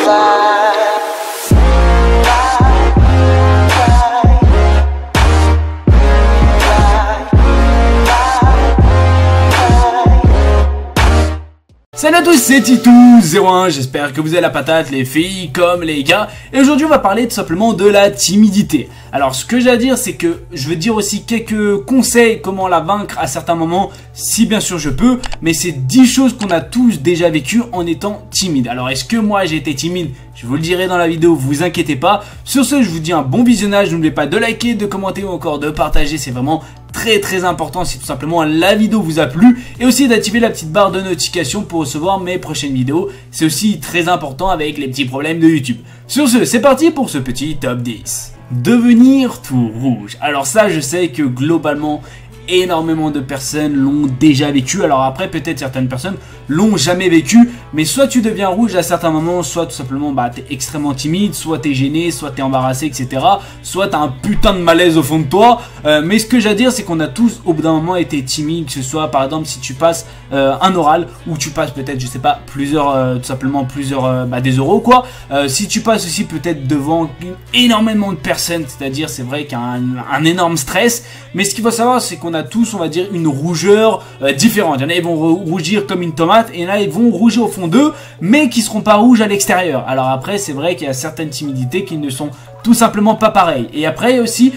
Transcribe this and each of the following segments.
Salut à tous, c'est Titou01, j'espère que vous avez la patate, les filles comme les gars. Et aujourd'hui on va parler tout simplement de la timidité. Alors ce que j'ai à dire c'est que je veux dire aussi quelques conseils comment la vaincre à certains moments, si bien sûr je peux. Mais c'est 10 choses qu'on a tous déjà vécues en étant timide. Alors est-ce que moi j'ai été timide? Je vous le dirai dans la vidéo, vous inquiétez pas. Sur ce, je vous dis un bon visionnage, n'oubliez pas de liker, de commenter ou encore de partager, c'est vraiment très important si tout simplement la vidéo vous a plu, et aussi d'activer la petite barre de notification pour recevoir mes prochaines vidéos. C'est aussi très important avec les petits problèmes de YouTube. Sur ce, c'est parti pour ce petit top 10. Devenir tout rouge. Alors ça, je sais que globalement énormément de personnes l'ont déjà vécu. Alors après, peut-être certaines personnes l'ont jamais vécu, mais soit tu deviens rouge à certains moments, soit tout simplement t'es extrêmement timide, soit t'es gêné, soit t'es embarrassé, etc. Soit t'as un putain de malaise au fond de toi. Mais ce que j'ai à dire, c'est qu'on a tous au bout d'un moment été timide, que ce soit par exemple si tu passes un oral, ou tu passes peut-être, je sais pas, plusieurs, tout simplement plusieurs, des euros quoi. Si tu passes aussi peut-être devant énormément de personnes, c'est-à-dire c'est vrai qu'il y a un énorme stress, mais ce qu'il faut savoir, c'est qu'on a tous, on va dire, une rougeur différente. Il y en a, ils vont rougir comme une tomate, et il y en a, ils vont rougir au fond d'eux, mais qui seront pas rouges à l'extérieur. Alors après, c'est vrai qu'il y a certaines timidités qui ne sont tout simplement pas pareilles. Et après, il y a aussi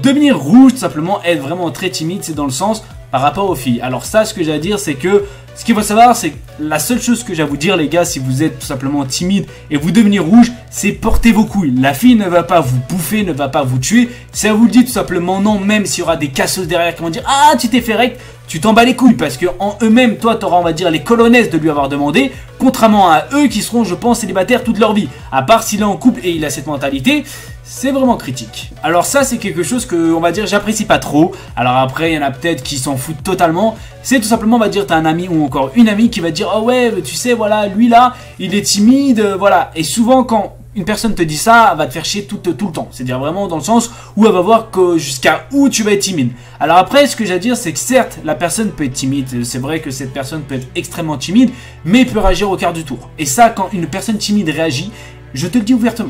devenir rouge, tout simplement être vraiment très timide, c'est dans le sens par rapport aux filles. Alors ça, ce que j'ai à dire, c'est que ce qu'il faut savoir, c'est que la seule chose que j'ai à vous dire, les gars, si vous êtes tout simplement timide et vous devenez rouge, c'est porter vos couilles. La fille ne va pas vous bouffer, ne va pas vous tuer. Si elle vous le dit tout simplement non, même s'il y aura des casseuses derrière qui vont dire « Ah, tu t'es fait rect », tu t'en bats les couilles, parce que en eux-mêmes, toi, t'auras, on va dire, les colonnesses de lui avoir demandé, contrairement à eux qui seront, je pense, célibataires toute leur vie. À part s'il est en couple et il a cette mentalité, c'est vraiment critique. Alors ça, c'est quelque chose que, on va dire, j'apprécie pas trop. Alors après, il y en a peut-être qui s'en foutent totalement. C'est tout simplement, on va dire, t'as un ami ou encore une amie qui va dire « Oh ouais, tu sais, voilà, lui là, il est timide, voilà. » Et souvent, quand une personne te dit ça, elle va te faire chier tout le temps. C'est-à-dire vraiment dans le sens où elle va voir que jusqu'à où tu vas être timide. Alors après, ce que j'ai à dire, c'est que certes, la personne peut être timide. C'est vrai que cette personne peut être extrêmement timide, mais il peut réagir au quart du tour. Et ça, quand une personne timide réagit, je te le dis ouvertement,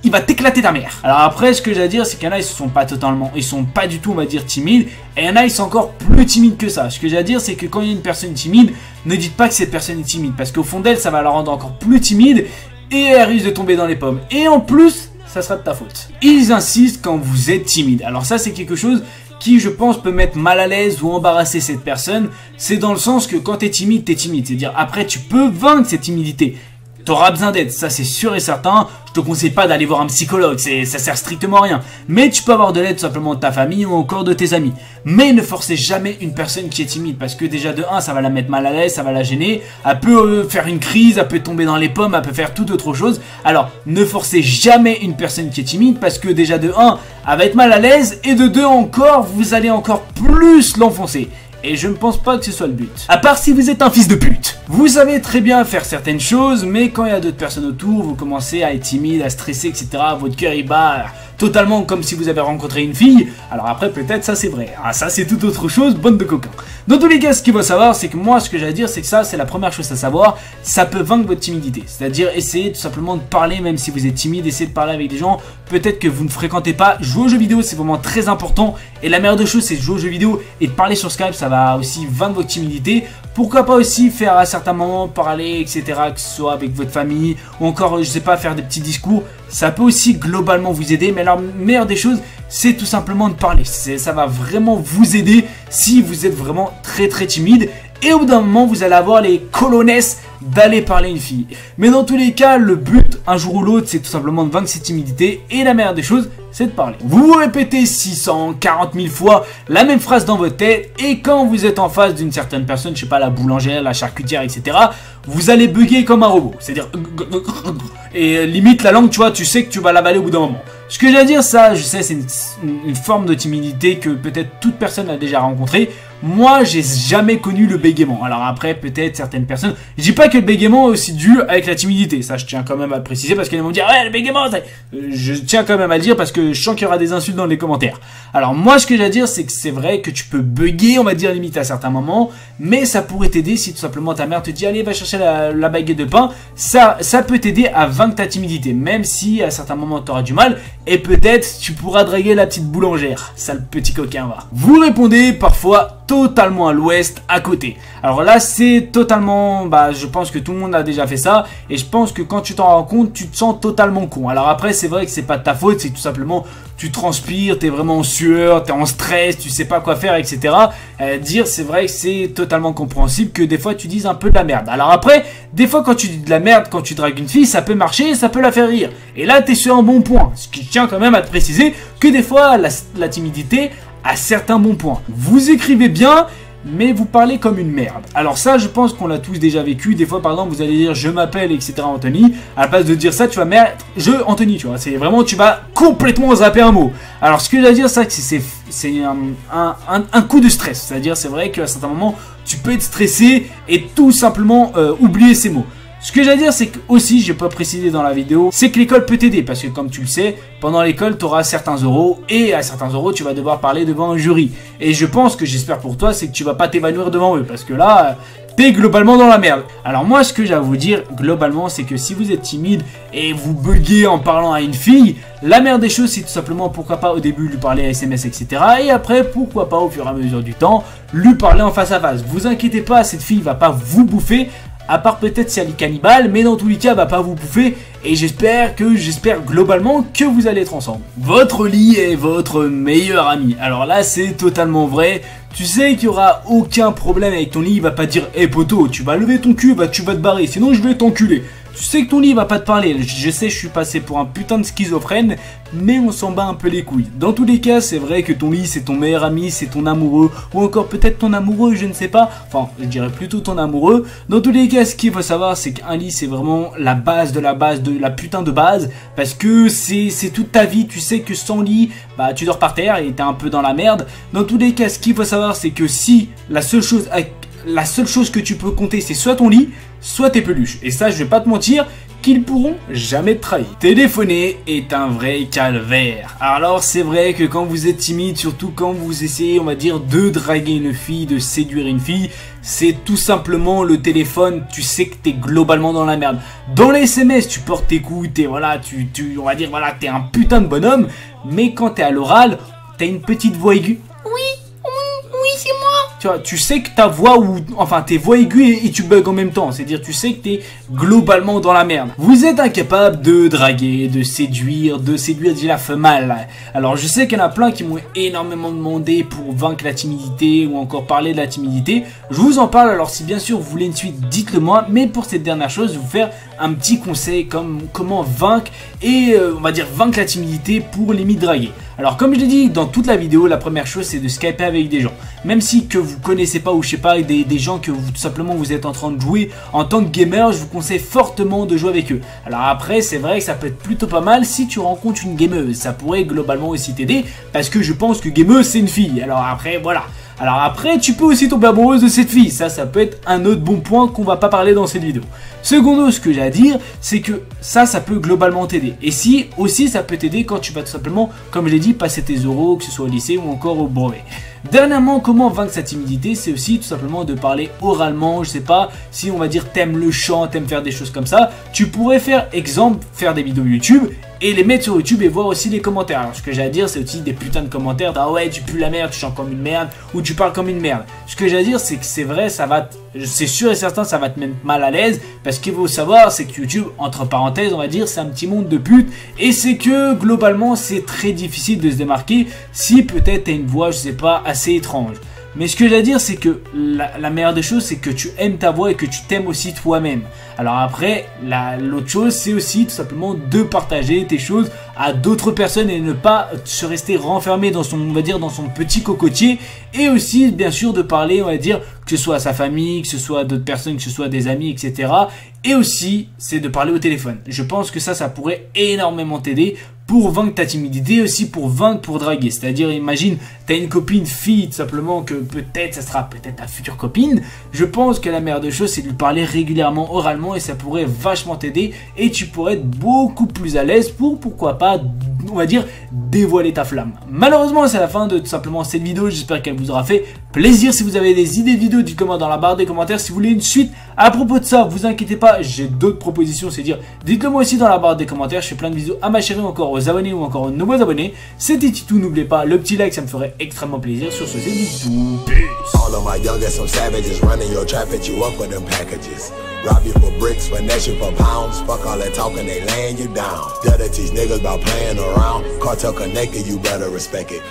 il va t'éclater ta mère. Alors après, ce que j'ai à dire, c'est qu'il y en a, ils sont pas du tout, on va dire, timides. Et il y en a, ils sont encore plus timides que ça. Ce que j'ai à dire, c'est que quand il y a une personne timide, ne dites pas que cette personne est timide, parce qu'au fond d'elle, ça va la rendre encore plus timide, et elle risque de tomber dans les pommes. Et en plus, ça sera de ta faute. Ils insistent quand vous êtes timide. Alors ça, c'est quelque chose qui, je pense, peut mettre mal à l'aise ou embarrasser cette personne. C'est dans le sens que quand t'es timide, t'es timide. C'est-à-dire, après, tu peux vaincre cette timidité. T'auras besoin d'aide, ça c'est sûr et certain. Je te conseille pas d'aller voir un psychologue, ça sert strictement à rien. Mais tu peux avoir de l'aide tout simplement de ta famille ou encore de tes amis. Mais ne forcez jamais une personne qui est timide, parce que déjà de 1, ça va la mettre mal à l'aise, ça va la gêner. Elle peut faire une crise, elle peut tomber dans les pommes, elle peut faire toute autre chose. Alors ne forcez jamais une personne qui est timide, parce que déjà de 1, elle va être mal à l'aise, et de 2 encore, vous allez encore plus l'enfoncer. Et je ne pense pas que ce soit le but. À part si vous êtes un fils de pute. Vous savez très bien faire certaines choses, mais quand il y a d'autres personnes autour, vous commencez à être timide, à stresser, etc. Votre cœur il bat totalement comme si vous avez rencontré une fille. Alors après, peut-être ça c'est vrai. Ah, ça c'est toute autre chose, bande de coquins. Dans tous les cas, ce qu'il faut savoir, c'est que moi, ce que j'ai à dire, c'est que ça, c'est la première chose à savoir. Ça peut vaincre votre timidité. C'est-à-dire, essayez tout simplement de parler, même si vous êtes timide, essayez de parler avec des gens. Peut-être que vous ne fréquentez pas. Jouer aux jeux vidéo, c'est vraiment très important. Et la meilleure des choses, c'est de jouer aux jeux vidéo et de parler sur Skype. Ça va aussi vaincre votre timidité. Pourquoi pas aussi faire à certains moments parler, etc. Que ce soit avec votre famille ou encore, je sais pas, faire des petits discours. Ça peut aussi globalement vous aider. Mais la meilleure des choses, c'est tout simplement de parler. Ça va vraiment vous aider si vous êtes vraiment très timide. Et au bout d'un moment, vous allez avoir les colonnesses d'aller parler à une fille. Mais dans tous les cas, le but, un jour ou l'autre, c'est tout simplement de vaincre cette timidité. Et la meilleure des choses, c'est de parler. Vous vous répétez 640 000 fois la même phrase dans votre tête. Et quand vous êtes en face d'une certaine personne, je sais pas, la boulangère, la charcutière, etc., vous allez bugger comme un robot. C'est-à-dire... Et limite, la langue, tu vois, tu sais que tu vas l'avaler au bout d'un moment. Ce que j'ai à dire, ça, je sais, c'est une forme de timidité que peut-être toute personne a déjà rencontrée. moi j'ai jamais connu le bégaiement. Alors après peut-être certaines personnes, je dis pas que le bégaiement est aussi dû avec la timidité, ça je tiens quand même à le préciser parce qu'ils vont me dire ouais le bégaiement, je tiens quand même à le dire parce que je sens qu'il y aura des insultes dans les commentaires. Alors moi ce que j'ai à dire c'est que c'est vrai que tu peux bugger, on va dire limite à certains moments, mais ça pourrait t'aider si tout simplement ta mère te dit allez va chercher la baguette de pain, ça peut t'aider à vaincre ta timidité, même si à certains moments tu auras du mal et peut-être tu pourras draguer la petite boulangère, sale petit coquin va. Vous répondez parfois totalement à l'ouest, à côté. Alors là c'est totalement, je pense que tout le monde a déjà fait ça et je pense que quand tu t'en rends compte tu te sens totalement con. Alors après c'est vrai que c'est pas de ta faute, c'est tout simplement tu transpires, t'es vraiment en sueur, t'es en stress, tu sais pas quoi faire, etc. Dire c'est vrai que c'est totalement compréhensible que des fois tu dises un peu de la merde. Alors après, des fois quand tu dis de la merde, quand tu dragues une fille, ça peut marcher et ça peut la faire rire. Et là t'es sur un bon point. Ce qui tient quand même à te préciser que des fois la timidité a certains bons points. Vous écrivez bien, mais vous parlez comme une merde. Alors ça, je pense qu'on l'a tous déjà vécu. Des fois, par exemple, vous allez dire je m'appelle, etc. Anthony. À la place de dire ça, tu vas mettre je Anthony, tu vois. C'est vraiment, tu vas complètement zapper un mot. Alors ce que je veux dire, c'est que c'est un coup de stress. C'est-à-dire, c'est vrai qu'à certains moments, tu peux être stressé et tout simplement oublier ces mots. Ce que j'ai à dire, c'est que aussi, je n'ai pas précisé dans la vidéo, c'est que l'école peut t'aider. Parce que comme tu le sais, pendant l'école, tu auras certains oraux. Et à certains oraux, tu vas devoir parler devant un jury. Et je pense que j'espère pour toi, c'est que tu vas pas t'évanouir devant eux. Parce que là, t'es globalement dans la merde. Alors moi, ce que j'ai à vous dire, globalement, c'est que si vous êtes timide et vous buguez en parlant à une fille, la meilleure des choses, c'est tout simplement, pourquoi pas au début lui parler à SMS, etc. Et après, pourquoi pas au fur et à mesure du temps, lui parler en face à face. Vous inquiétez pas, cette fille va pas vous bouffer. À part peut-être si elle est cannibale, mais dans tous les cas, elle va pas vous bouffer. Et j'espère globalement que vous allez être ensemble. Votre lit est votre meilleur ami. Alors là, c'est totalement vrai. Tu sais qu'il y aura aucun problème avec ton lit. Il va pas dire, hé poto, tu vas lever ton cul, tu vas te barrer, sinon je vais t'enculer. Tu sais que ton lit va pas te parler. Je sais, je suis passé pour un putain de schizophrène, mais on s'en bat un peu les couilles. Dans tous les cas, c'est vrai que ton lit, c'est ton meilleur ami, c'est ton amoureux, ou encore peut-être ton amoureux, je ne sais pas. Enfin, je dirais plutôt ton amoureux. Dans tous les cas, ce qu'il faut savoir, c'est qu'un lit, c'est vraiment la base de la putain de base, parce que c'est toute ta vie. Tu sais que sans lit, tu dors par terre et t'es un peu dans la merde. Dans tous les cas, ce qu'il faut savoir, c'est que si la seule chose que tu peux compter, c'est soit ton lit, soit tes peluches. Et ça, je vais pas te mentir, qu'ils pourront jamais te trahir. Téléphoner est un vrai calvaire. Alors c'est vrai que quand vous êtes timide, surtout quand vous essayez, on va dire, de draguer une fille, de séduire une fille, c'est tout simplement le téléphone, tu sais que t'es globalement dans la merde. Dans les SMS, tu portes tes couilles, on va dire, voilà, t'es un putain de bonhomme, mais quand t'es à l'oral, t'as une petite voix aiguë. Oui, c'est moi. Tu vois, tu sais que ta voix tes voix aiguës et tu bugs en même temps. C'est-à-dire, tu sais que t'es globalement dans la merde. Vous êtes incapable de draguer, de séduire déjà fait mal. Alors, je sais qu'il y en a plein qui m'ont énormément demandé pour vaincre la timidité ou encore parler de la timidité. Je vous en parle. Alors, si bien sûr vous voulez une suite, dites-le moi. Mais pour cette dernière chose, je vais vous faire un petit conseil comme comment vaincre et on va dire vaincre la timidité pour limite draguer. Alors comme je l'ai dit dans toute la vidéo, la première chose c'est de skyper avec des gens. Même si que vous connaissez pas ou je sais pas, des gens que tout simplement vous êtes en train de jouer en tant que gamer, je vous conseille fortement de jouer avec eux. Alors après c'est vrai que ça peut être plutôt pas mal si tu rencontres une gameuse. Ça pourrait globalement aussi t'aider parce que je pense que gameuse c'est une fille. Alors après voilà. Alors après, tu peux aussi tomber amoureuse de cette fille. Ça peut être un autre bon point qu'on va pas parler dans cette vidéo. Secondo, ce que j'ai à dire, c'est que ça peut globalement t'aider. Et si, aussi, ça peut t'aider quand tu vas tout simplement, comme je l'ai dit, passer tes oraux, que ce soit au lycée ou encore au brevet. Dernièrement, comment vaincre sa timidité, c'est aussi tout simplement de parler oralement. Je sais pas, si on va dire t'aimes le chant, t'aimes faire des choses comme ça, tu pourrais faire des vidéos YouTube et les mettre sur YouTube et voir aussi les commentaires. Alors ce que j'ai à dire, c'est aussi des putains de commentaires, ah ouais tu pues la merde, tu chantes comme une merde, ou tu parles comme une merde. Ce que j'ai à dire, c'est que c'est vrai, c'est sûr et certain, ça va te mettre mal à l'aise, parce qu'il faut savoir, c'est que YouTube, entre parenthèses, on va dire, c'est un petit monde de putes, et c'est que globalement, c'est très difficile de se démarquer si peut-être t'as une voix, je sais pas, assez étrange. Mais ce que j'ai à dire, c'est que la meilleure des choses, c'est que tu aimes ta voix et que tu t'aimes aussi toi-même. Alors après, l'autre chose, c'est aussi tout simplement de partager tes choses à d'autres personnes et ne pas se rester renfermé dans son, on va dire, dans son petit cocotier, et aussi bien sûr de parler, on va dire, que ce soit à sa famille, que ce soit à d'autres personnes, que ce soit à des amis, etc. Et aussi, c'est de parler au téléphone. Je pense que ça pourrait énormément t'aider pour vaincre ta timidité, aussi pour vaincre, pour draguer. C'est-à-dire, imagine, t'as une copine fille, tout simplement, que peut-être, ça sera peut-être ta future copine. Je pense que la meilleure des choses, c'est de lui parler régulièrement, oralement, et ça pourrait vachement t'aider, et tu pourrais être beaucoup plus à l'aise pour, pourquoi pas, on va dire, dévoiler ta flamme. Malheureusement, c'est la fin de tout simplement cette vidéo. J'espère qu'elle vous aura fait plaisir. Si vous avez des idées de vidéos, dites-moi dans la barre des commentaires. Si vous voulez une suite à propos de ça, vous inquiétez pas, j'ai d'autres propositions, c'est dire, dites-le moi aussi dans la barre des commentaires. Je fais plein de vidéos à ma chérie ou encore aux abonnés ou encore aux nouveaux abonnés. C'était Titou, n'oubliez pas le petit like, ça me ferait extrêmement plaisir. Sur ce, c'est Titou. Peace. Rob you for bricks, finesse you for pounds. Fuck all that talking, they laying you down. Gotta teach niggas about playing around. Cartel connected, you better respect it.